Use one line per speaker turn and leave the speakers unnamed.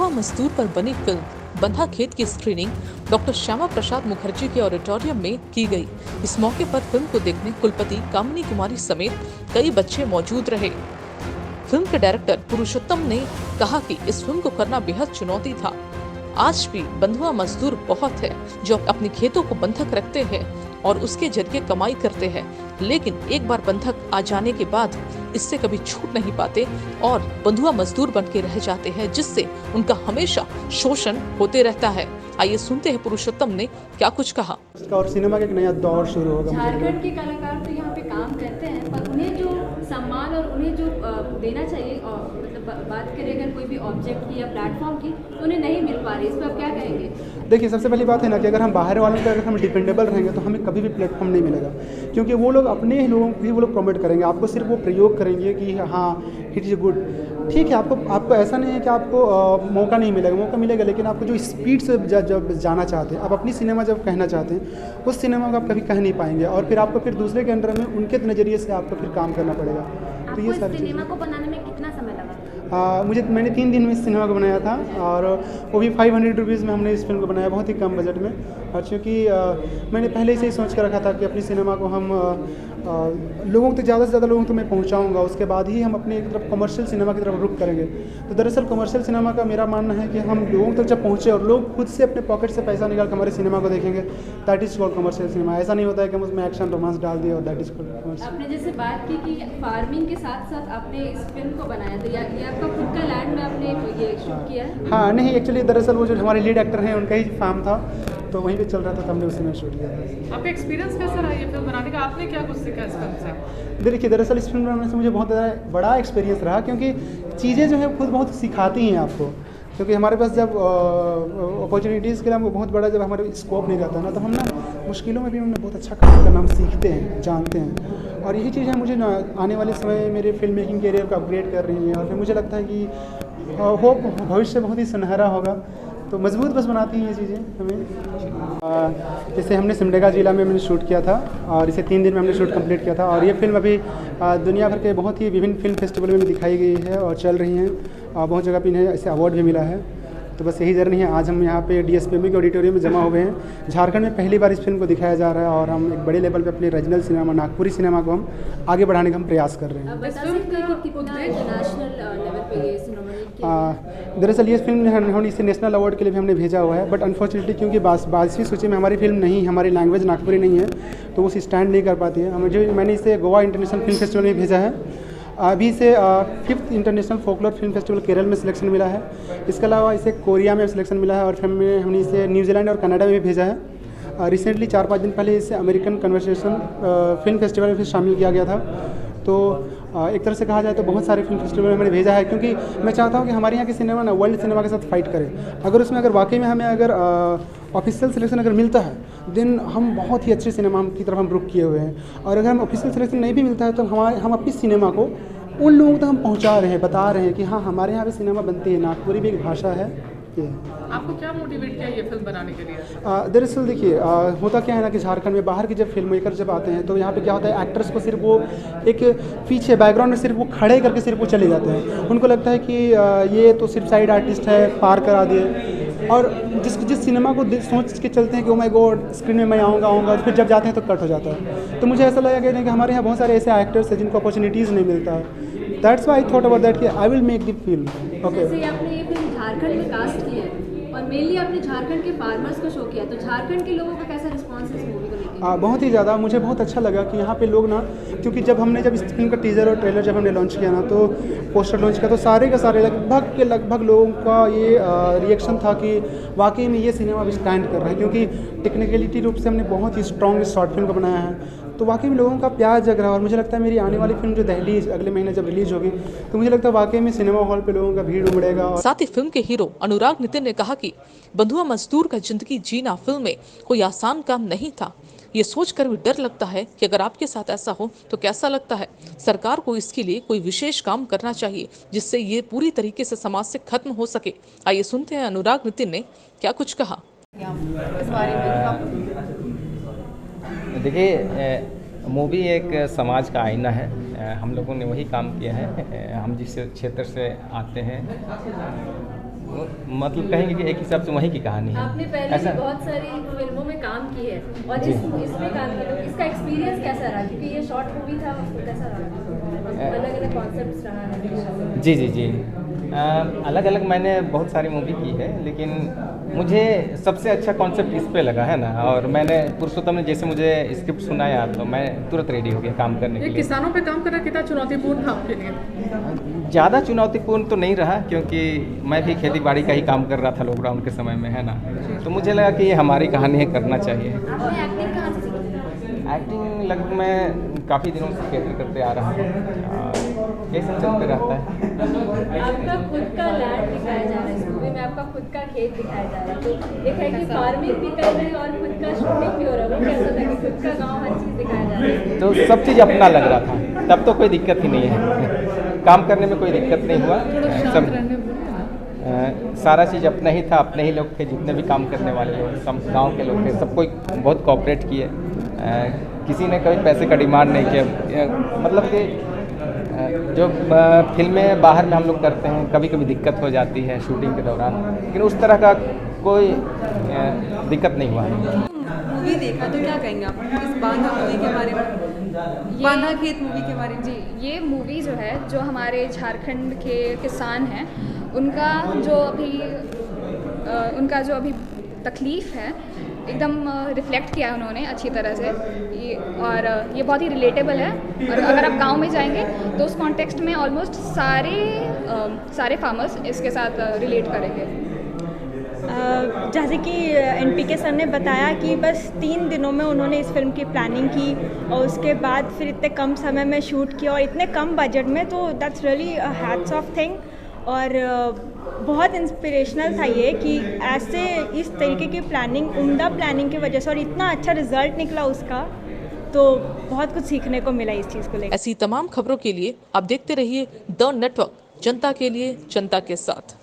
बंधुआ मजदूर पर बनी फिल्म बंधा खेत की स्क्रीनिंग डॉक्टर श्यामा प्रसाद मुखर्जी के ऑडिटोरियम में की गई। इस मौके पर फिल्म को देखने कुलपति कामिनी कुमारी समेत कई बच्चे मौजूद रहे। फिल्म के डायरेक्टर पुरुषोत्तम ने कहा कि इस फिल्म को करना बेहद चुनौती था। आज भी बंधुआ मजदूर बहुत है जो अपने खेतों को बंधक रखते हैं और उसके जरिए कमाई करते हैं, लेकिन एक बार बंधक आ जाने के बाद इससे कभी छूट नहीं पाते और बंधुआ मजदूर बन के रह जाते हैं, जिससे उनका हमेशा शोषण होते रहता है। आइए सुनते हैं पुरुषोत्तम ने क्या कुछ कहा।
और सिनेमा का एक नया दौर शुरू होगा।
झारखंड के कलाकार तो यहाँ पे काम करते हैं, पर उन्हें जो सम्मान और उन्हें जो देना चाहिए, और मतलब बात करें अगर कोई भी ऑब्जेक्ट की या प्लेटफॉर्म की, तो उन्हें नहीं मिल पा रही। इस पर आप क्या कहेंगे?
देखिए, सबसे पहली बात है ना कि अगर हम बाहर वालों पर अगर हम डिपेंडेबल रहेंगे तो हमें कभी भी प्लेटफॉर्म नहीं मिलेगा, क्योंकि वो लोग अपने ही लोगों को ही वो लोग प्रमोट करेंगे। आपको सिर्फ वो प्रयोग करेंगे कि हाँ इट इज़ गुड, ठीक है। आपको ऐसा नहीं है कि आपको मौका नहीं मिलेगा, मौका मिलेगा, लेकिन आपको जो स्पीड से जब जाना चाहते हैं, आप अपनी सिनेमा जब कहना चाहते हैं, उस सिनेमा को आप कभी कह नहीं पाएंगे और फिर आपको फिर दूसरे के अंडर में उनके नज़रिए से आपको फिर काम करना पड़ेगा। तो ये सारी
सिनेमा को बनाने में कितना समय लगा?
मैंने 3 दिन में इस सिनेमा को बनाया था और वो भी 500 रुपीज़ में हमने इस फिल्म को बनाया, बहुत ही कम बजट में। और चूँकि मैंने पहले से ही सोच कर रखा था कि अपनी सिनेमा को हम लोगों तक ज़्यादा से ज़्यादा लोगों तक मैं पहुंचाऊंगा, उसके बाद ही हम अपने एक तरफ कमर्शियल सिनेमा की तरफ रुख करेंगे। तो दरअसल कमर्शियल सिनेमा का मेरा मानना है कि हम लोगों तक जब पहुँचे और लोग खुद से अपने पॉकेट से पैसा निकाल कर हमारे सिनेमा को देखेंगे, that is called commercial cinema. ऐसा नहीं होता है कि हम उसमें एक्शन रोमांस डाल दिए और दैट इज़ कॉल्ड कमर्शियल।
आपने जैसे बात की कि फार्मिंग के साथ साथ आपने इस फिल्म को बनाया, तो ये आपका खुद का लैंड में आपने ये शूट किया है?
हाँ, नहीं, एक्चुअली दरअसल वो जो हमारे लीड एक्टर हैं उनका ही फार्म था, तो वहीं पे चल रहा था, तो हमने उसी में शूट किया था।
आपका एक्सपीरियंस कैसा रहा ये फिल्म बनाने का? आपने क्या कुछ सीखा इस फिल्म से?
देखिए, दरअसल इस फिल्म बनाने से मुझे बहुत ज़्यादा बड़ा एक्सपीरियंस रहा, क्योंकि चीज़ें जो है खुद बहुत सिखाती हैं आपको। क्योंकि हमारे पास जब अपॉर्चुनिटीज़ के लिए हमको बहुत बड़ा जब हमारे स्कोप नहीं रहता ना, तो हम ना मुश्किलों में भी हमने बहुत अच्छा काम करना हम सीखते हैं, जानते हैं। और यही चीज़ें मुझे ना आने वाले समय मेरे फिल्म मेकिंग करियर को अपग्रेड कर रही हैं और फिर मुझे लगता है कि होप भविष्य बहुत ही सुनहरा होगा। तो मजबूत बस बनाती हैं ये चीज़ें हमें। जैसे हमने सिमडेगा जिला में हमने शूट किया था और इसे 3 दिन में हमने शूट कंप्लीट किया था और ये फिल्म अभी दुनिया भर के बहुत ही विभिन्न फिल्म फेस्टिवल में दिखाई गई है और चल रही हैं और बहुत जगह पे इन्हें इसे अवार्ड भी मिला है। तो बस यही जर्नी है। आज हम यहाँ पे DSPM के ऑडिटोरियम में जमा हो गए हैं। झारखंड में पहली बार इस फिल्म को दिखाया जा रहा है और हम एक बड़े लेवल पे अपने रीजनल सिनेमा नागपुरी सिनेमा को हम आगे बढ़ाने का हम प्रयास कर रहे हैं। दरअसल ये फिल्म हमने इसे नेशनल अवार्ड के लिए भी हमने भेजा हुआ है, बट अनफॉर्चुनेटली क्योंकि 22वीं सूची में हमारी फिल्म नहीं, हमारी लैंग्वेज नागपुरी नहीं है, तो वो स्टैंड नहीं कर पाती है। मैंने इसे गोवा इंटरनेशनल फिल्म फेस्टिवल में भेजा है। अभी से 5th international folklore film festival Kerala में सिलेक्शन मिला है। इसके अलावा इसे कोरिया में सिलेक्शन मिला है और फिर हमने इसे न्यूजीलैंड और कनाडा में भी भेजा है। रिसेंटली 4-5 दिन पहले इसे अमेरिकन कन्वर्सेशन फिल्म फेस्टिवल में भी शामिल किया गया था। तो एक तरह से कहा जाए तो बहुत सारे फिल्म फेस्टिवल में मैंने भेजा है, क्योंकि मैं चाहता हूँ कि हमारे यहाँ की सिनेमा ना वर्ल्ड सिनेमा के साथ फाइट करे। अगर उसमें अगर वाकई में हमें अगर ऑफिशियल सिलेक्शन अगर मिलता है, देन हम बहुत ही अच्छे सिनेमा की तरफ हम रुख किए हुए हैं। और अगर हम ऑफिशियल सिलेक्शन नहीं भी मिलता है तो हम अपनी सिनेमा को उन लोगों तक हम पहुंचा रहे हैं, बता रहे हैं कि हाँ हमारे यहाँ भी सिनेमा बनती है, नागपुरी भी एक भाषा है।
आपको क्या मोटिवेट किया ये फिल्म बनाने के लिए?
दरअसल देखिए, होता क्या है ना कि झारखंड में बाहर के जब फिल्म मेकर जब आते हैं तो यहाँ पे क्या होता है, एक्टर्स को सिर्फ वो एक पीछे बैकग्राउंड में सिर्फ वो खड़े करके सिर्फ वो चले जाते हैं। उनको लगता है कि ये तो सिर्फ साइड आर्टिस्ट है, पार करा दिए। और जिस सिनेमा को सोच के चलते हैं कि ओ माय गॉड स्क्रीन में मैं आऊँगा, फिर जब जाते हैं तो कट हो जाता है। तो मुझे ऐसा लगा कि हमारे यहाँ बहुत सारे ऐसे एक्टर्स हैं जिनको अपॉर्चुनिटीज़ नहीं मिलता है। That's why I thought about that कि I will make the film. Okay,
जैसे आपने ये फिल्म झारखंड में कास्ट की है और मेनली आपने झारखंड के फार्मर्स को शो किया, तो झारखंड के लोगों का कैसा रिस्पांस है इस मूवी को लेकर?
बहुत ही ज़्यादा मुझे बहुत अच्छा लगा कि यहाँ पे लोग ना, क्योंकि जब हमने इस फिल्म का टीज़र और ट्रेलर जब हमने लॉन्च किया ना, तो पोस्टर लॉन्च किया, तो सारे के सारे लगभग लोगों का ये रिएक्शन था कि वाकई में ये सिनेमा भी स्टैंड कर रहा है, क्योंकि टेक्निकलिटी रूप से हमने बहुत ही स्ट्रॉन्ग शॉर्ट फिल्म को बनाया है। तो वाकई में लोगों का प्यार जग रहा है और मुझे लगता है मेरी आने वाली फिल्म जो दहलीज अगले महीने जब रिलीज होगी, तो मुझे लगता है वाकई में सिनेमा हॉल पे लोगों का भीड़ उमड़ेगा।
साथ ही फिल्म के हीरो अनुराग नितिन ने कहा कि बंधुआ मजदूर का जिंदगी जीना फिल्म में कोई आसान काम नहीं था। ये सोचकर भी डर लगता है कि अगर आपके साथ ऐसा हो तो कैसा लगता है। सरकार को इसके लिए कोई विशेष काम करना चाहिए जिससे ये पूरी तरीके से समाज से खत्म हो सके। आइए सुनते हैं अनुराग नितिन ने क्या कुछ कहा।
इस बारे में
देखिए, मूवी एक समाज का आईना है। हम लोगों ने वही काम किया है। हम जिस क्षेत्र से आते हैं मतलब कहेंगे कि एक हिसाब से वहीं की कहानी है।
आपने पहले
ऐसा
भी बहुत सारी फिल्मों में काम की है और
जी।
इसमें काम किया, तो इसका एक्सपीरियंस कैसा रहा? क्योंकि ये शॉर्ट मूवी था, कैसा रहा? अलग अलग कॉन्सेप्ट्स रहा है।
जी जी जी अलग अलग मैंने बहुत सारी मूवी की है, लेकिन मुझे सबसे अच्छा कॉन्सेप्ट इस पे लगा है ना। और मैंने पुरुषोत्तम ने जैसे मुझे स्क्रिप्ट सुनाया तो मैं तुरंत रेडी हो गया काम करने के
ये
लिए।
किसानों पे काम करना कितना चुनौतीपूर्ण था आपके लिए?
ज़्यादा चुनौतीपूर्ण तो नहीं रहा, क्योंकि मैं भी खेती बाड़ी का ही काम कर रहा था लॉकडाउन के समय में, है ना। तो मुझे लगा कि ये हमारी कहानी है, करना चाहिए।
आपने एक्टिंग कहाँ से सीखी?
एक्टिंग लगभग मैं काफ़ी दिनों से थिएटर करते आ रहा हूँ, कैसे चलते रहता है।
आपका खुद का लैंड दिखाया जा रहा है इस मूवी में, आपका खुद का खेत दिखाया जा रहा है, तो एक है कि फार्मिंग भी कर रहे हैं और खुद का शूटिंग भी हो रहा है, वो कैसा लगे? खुद का गाँव, हर चीज़ दिखाया जा रहा है।
तो सब चीज़ अपना लग रहा था, तब तो कोई दिक्कत ही नहीं है। काम करने में कोई दिक्कत नहीं हुआ। सब सारा चीज़ अपना ही था, अपने ही लोग थे, जितने भी काम करने वाले लोग, सब गाँव के लोग थे, सब कोई बहुत कोऑपरेट किए। किसी ने कभी पैसे का डिमांड नहीं किया। मतलब कि जो फिल्में बाहर में हम लोग करते हैं, कभी कभी दिक्कत हो जाती है शूटिंग के दौरान, लेकिन उस तरह का कोई दिक्कत नहीं हुआ।
मूवी देखा तो क्या कहेंगे आप इस बांधा मूवी के बारे में, बांधा खेत मूवी के बारे में?
जी, ये मूवी जो है, जो हमारे झारखंड के किसान हैं उनका जो अभी तकलीफ़ है एकदम रिफ्लेक्ट किया है उन्होंने अच्छी तरह से। ये बहुत ही रिलेटेबल है, और अगर आप गांव में जाएंगे तो उस कॉन्टेक्स्ट में ऑलमोस्ट सारे फार्मर्स इसके साथ रिलेट करेंगे।
जैसे कि NPK सर ने बताया कि बस 3 दिनों में उन्होंने इस फिल्म की प्लानिंग की और उसके बाद फिर इतने कम समय में शूट किया और इतने कम बजट में, तो that's really hats off thing. और बहुत इंस्पिरेशनल था ये कि ऐसे इस तरीके की प्लानिंग, उम्दा प्लानिंग की वजह से, और इतना अच्छा रिजल्ट निकला उसका, तो बहुत कुछ सीखने को मिला इस चीज़ को लेकर।
ऐसी तमाम खबरों के लिए आप देखते रहिए द नेटवर्क, जनता के लिए, जनता के साथ।